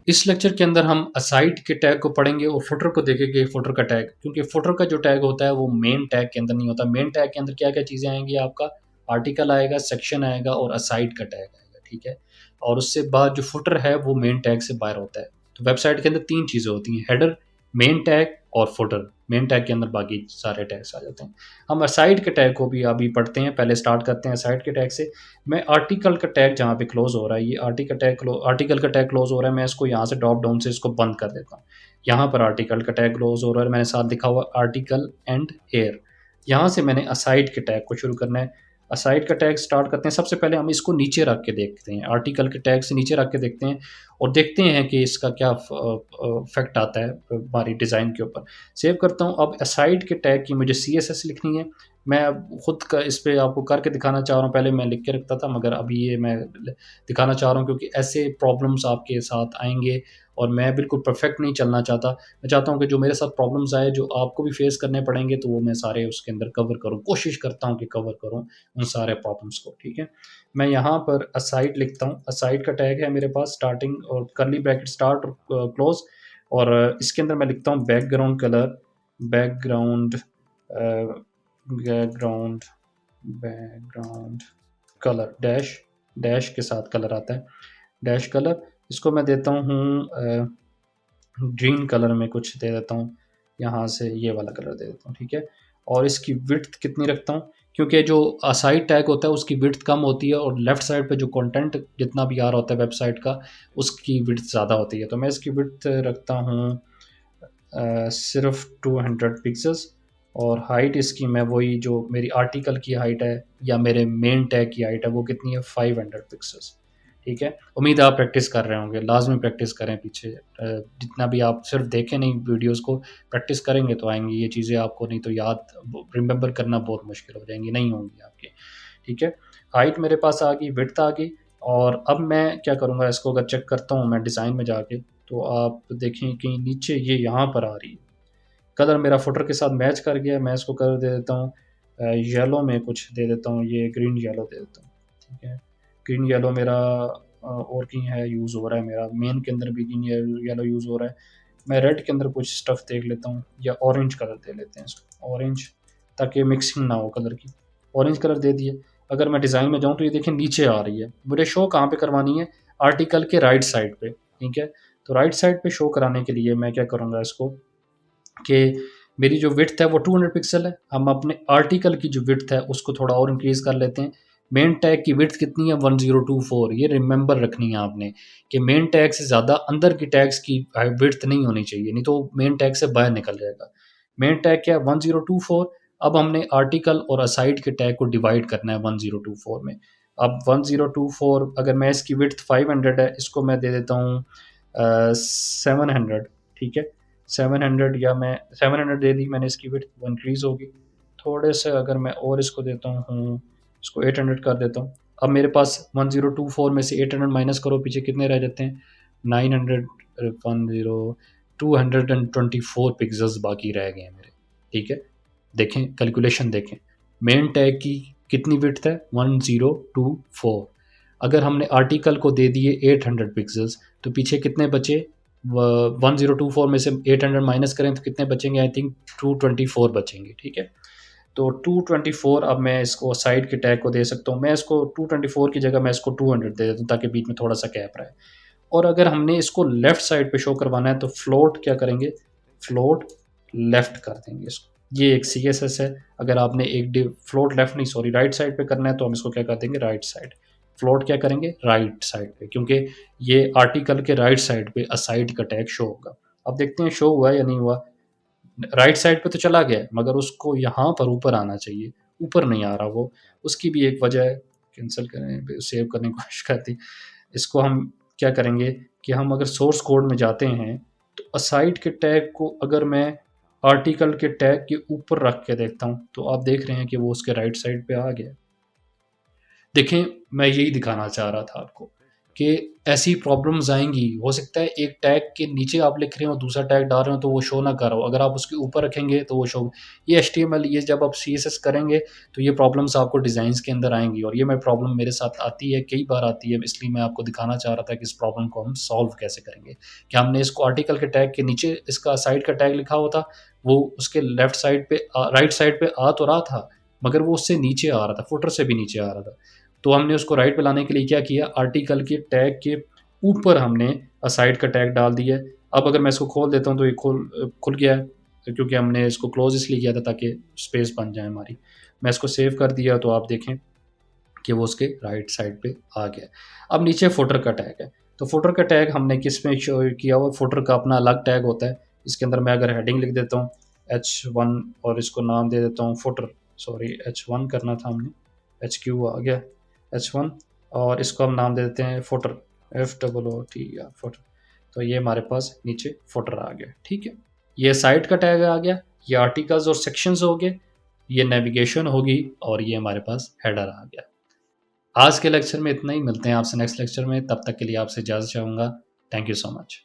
इस लेक्चर के अंदर हम असाइड के टैग को पढ़ेंगे और फुटर को देखेंगे, फुटर का टैग, क्योंकि फुटर का जो टैग होता है वो मेन टैग के अंदर नहीं होता। मेन टैग के अंदर क्या क्या चीज़ें आएंगी, आपका आर्टिकल आएगा, सेक्शन आएगा और असाइड का टैग आएगा, ठीक है। और उससे बाद जो फुटर है वो मेन टैग से बाहर होता है। तो वेबसाइट के अंदर तीन चीज़ें होती हैं, हेडर, मेन टैग और फुटर। मेन टैग के अंदर बाकी सारे टैग्स आ जाते हैं। हम असाइड के टैग को भी अभी पढ़ते हैं। पहले स्टार्ट करते हैं असाइड के टैग से। मैं आर्टिकल का टैग जहाँ पे क्लोज हो रहा है, ये आर्टिकल का टैग क्लोज हो रहा है, मैं इसको यहाँ से ड्रॉप डाउन से इसको बंद कर देता हूँ। यहाँ पर आर्टिकल का टैग क्लोज हो रहा है, मैंने साथ लिखा हुआ आर्टिकल एंड हेयर। यहाँ से मैंने असाइड के टैग को शुरू करना है। असाइड का टैग स्टार्ट करते हैं। सबसे पहले हम इसको नीचे रख के देखते हैं, आर्टिकल के टैग से नीचे रख के देखते हैं और देखते हैं कि इसका क्या इफेक्ट आता है हमारी डिज़ाइन के ऊपर। सेव करता हूँ। अब असाइड के टैग की मुझे CSS लिखनी है। मैं अब खुद का इस पे आपको करके दिखाना चाह रहा हूँ। पहले मैं लिख के रखता था, मगर अभी ये मैं दिखाना चाह रहा हूँ क्योंकि ऐसे प्रॉब्लम्स आपके साथ आएँगे और मैं बिल्कुल परफेक्ट नहीं चलना चाहता। मैं चाहता हूँ कि जो मेरे साथ प्रॉब्लम्स आए, जो आपको भी फेस करने पड़ेंगे, तो वो मैं सारे उसके अंदर कवर करूँ। कोशिश करता हूँ कि कवर करूँ उन सारे प्रॉब्लम्स को, ठीक है। मैं यहाँ पर असाइड लिखता हूँ। असाइड का टैग है मेरे पास, स्टार्टिंग और कर्ली ब्रैकेट स्टार्ट और क्लोज। और इसके अंदर मैं लिखता हूँ background colour, background background background colour, dash, dash के साथ कलर आता है, डैश कलर। इसको मैं देता हूँ ग्रीन कलर में कुछ दे देता हूँ, यहाँ से ये वाला कलर दे देता हूँ, ठीक है। और इसकी विड्थ कितनी रखता हूँ, क्योंकि जो असाइड टैग होता है उसकी विड्थ कम होती है और लेफ्ट साइड पे जो कंटेंट जितना भी आ रहा होता है वेबसाइट का, उसकी विड्थ ज़्यादा होती है। तो मैं इसकी विड्थ रखता हूँ सिर्फ 200 पिक्सल्स। और हाइट इसकी मैं वही जो मेरी आर्टिकल की हाइट है या मेरे मेन टैग की हाइट है वो कितनी है, 500 पिक्सल्स, ठीक है। उम्मीद है आप प्रैक्टिस कर रहे होंगे, लाजमी प्रैक्टिस करें। पीछे जितना भी आप सिर्फ देखें नहीं वीडियोस को, प्रैक्टिस करेंगे तो आएंगी ये चीज़ें आपको, नहीं तो याद रिमेंबर करना बहुत मुश्किल हो जाएंगी, नहीं होंगी आपकी, ठीक है। हाइट मेरे पास आ गई, विड्थ आ गई। और अब मैं क्या करूँगा, इसको अगर चेक करता हूँ मैं डिज़ाइन में जाके, तो आप देखें कि नीचे ये यहाँ पर आ रही है। कलर मेरा फुटर के साथ मैच कर गया। मैं इसको कलर दे देता हूँ येलो में कुछ दे देता हूँ, ये ग्रीन येलो दे देता हूँ, ठीक है। ग्रीन येलो मेरा और कहीं है यूज़ हो रहा है, मेरा मेन के अंदर भी ग्रीन येलो यूज़ हो रहा है। मैं रेड के अंदर कुछ स्टफ़ देख लेता हूँ या ऑरेंज कलर दे लेते हैं इसको, ऑरेंज, ताकि मिक्सिंग ना हो कलर की। ऑरेंज कलर दे दिए। अगर मैं डिज़ाइन में जाऊँ तो ये देखें नीचे आ रही है। मुझे शो कहाँ पे करवानी है, आर्टिकल के राइट साइड पे, ठीक है। तो राइट साइड पे शो कराने के लिए मैं क्या करूँगा इसको, कि मेरी जो विड्थ है वो 200 पिक्सल है। हम अपने आर्टिकल की जो विड्थ है उसको थोड़ा और इंक्रीज़ कर लेते हैं। मेन टैग की विड्थ कितनी है, 1024। ये रिमेंबर रखनी है आपने कि मेन टैग से ज़्यादा अंदर की टैग्स की विड्थ नहीं होनी चाहिए, नहीं तो मेन टैग से बाहर निकल जाएगा। मेन टैग क्या है, 1024। अब हमने आर्टिकल और असाइड के टैग को डिवाइड करना है 1024 में। अब 1024, अगर मैं इसकी विड्थ 500 है, इसको मैं दे देता हूँ 700, ठीक है। 700, या मैं 700 दे दी मैंने, इसकी विड्थ वो इंक्रीज़ होगी थोड़े से। अगर मैं और इसको देता हूँ, इसको 800 कर देता हूँ। अब मेरे पास 1024 में से 800 माइनस करो, पीछे कितने रह जाते हैं, 900, 224 पिक्सल्स बाकी रह गए हैं मेरे, ठीक है। देखें कैलकुलेशन देखें, मेन टैग की कितनी विड्थ है, 1024। अगर हमने आर्टिकल को दे दिए 800 पिक्सल्स, तो पीछे कितने बचे, 1024 में से 800 माइनस करें तो कितने बचेंगे, आई थिंक 224 बचेंगे, ठीक है। तो 224 अब मैं इसको साइड के टैग को दे सकता हूँ। मैं इसको 224 की जगह मैं इसको 200 दे देता हूँ ताकि बीच में थोड़ा सा गैप रहे। और अगर हमने इसको लेफ़्ट साइड पे शो करवाना है तो फ्लोट क्या करेंगे, फ्लोट लेफ़्ट कर देंगे इसको। ये एक CSS है। अगर आपने एक फ्लोट लेफ़्ट नहीं, सॉरी, राइट साइड पे करना है तो हम इसको क्या कर देंगे, राइट साइड। फ्लोट क्या करेंगे, राइट साइड पे, क्योंकि ये आर्टिकल के राइट साइड पे असाइड का टैग शो होगा। अब देखते हैं शो हुआ या नहीं हुआ। राइट साइड पे तो चला गया है, मगर उसको यहाँ पर ऊपर आना चाहिए, ऊपर नहीं आ रहा वो। उसकी भी एक वजह है। कैंसिल करें, सेव करने की कोशिश करती। इसको हम क्या करेंगे कि हम अगर सोर्स कोड में जाते हैं तो असाइड के टैग को अगर मैं आर्टिकल के टैग के ऊपर रख के देखता हूँ तो आप देख रहे हैं कि वो उसके राइट साइड पे आ गया। देखें, मैं यही दिखाना चाह रहा था आपको कि ऐसी प्रॉब्लम्स आएँगी। हो सकता है एक टैग के नीचे आप लिख रहे हो, दूसरा टैग डाल रहे हो तो वो शो ना कर रहा हो। अगर आप उसके ऊपर रखेंगे तो वो शो ये एचटीएमएल ये जब आप सीएसएस करेंगे तो ये प्रॉब्लम्स आपको डिज़ाइन्स के अंदर आएँगी और ये मैं प्रॉब्लम मेरे साथ आती है, कई बार आती है, इसलिए मैं आपको दिखाना चाह रहा था कि इस प्रॉब्लम को हम सॉल्व कैसे करेंगे। कि हमने इसको आर्टिकल के टैग के नीचे इसका साइड का टैग लिखा हुआ था, वो उसके लेफ्ट साइड पे राइट साइड पे आ तो रहा था, मगर वो उससे नीचे आ रहा था, फुटर से भी नीचे आ रहा था। तो हमने उसको राइट पे लाने के लिए क्या किया, आर्टिकल के टैग के ऊपर हमने असाइड का टैग डाल दिया। अब अगर मैं इसको खोल देता हूँ तो ये खुल गया है, क्योंकि हमने इसको क्लोज़ इसलिए किया था ताकि स्पेस बन जाए हमारी। मैं इसको सेव कर दिया तो आप देखें कि वो उसके राइट साइड पे आ गया। अब नीचे फुटर का टैग है, तो फुटर का टैग हमने किस में शो किया हुआ, फुटर का अपना अलग टैग होता है। इसके अंदर मैं अगर हेडिंग लिख देता हूँ H1 और इसको नाम दे देता हूँ फुटर, सॉरी H1 करना था हमने, HQ आ गया H1 और इसको हम नाम दे देते हैं फुटर, FOOTER फुटर। तो ये हमारे पास नीचे फुटर आ गया, ठीक है। ये साइट का टैग आ गया, ये आर्टिकल्स और सेक्शंस हो गए, ये नेविगेशन होगी और ये हमारे पास हेडर आ गया। आज के लेक्चर में इतना ही, मिलते हैं आपसे नेक्स्ट लेक्चर में, तब तक के लिए आपसे इजाज़त चाहूँगा। Thank you so much.